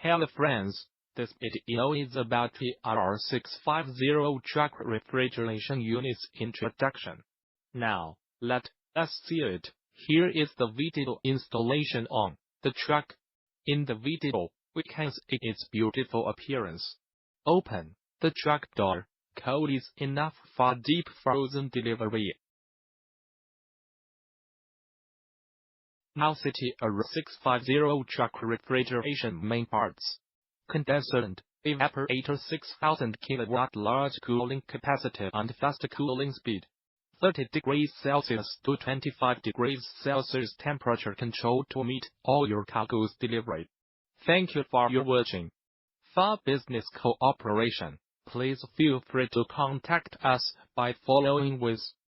Hello friends, this video is about TR-650 Truck refrigeration unit's introduction. Now, let us see it. Here is the video installation on the truck. In the video, we can see its beautiful appearance. Open the truck door. Cold is enough for deep frozen delivery. Now see TR-650 truck refrigeration main parts. Condenser and evaporator, 6000 kW large cooling capacity and fast cooling speed. 30 degrees Celsius to 25 degrees Celsius temperature control to meet all your cargo's delivery. Thank you for your watching. For business cooperation, please feel free to contact us by following with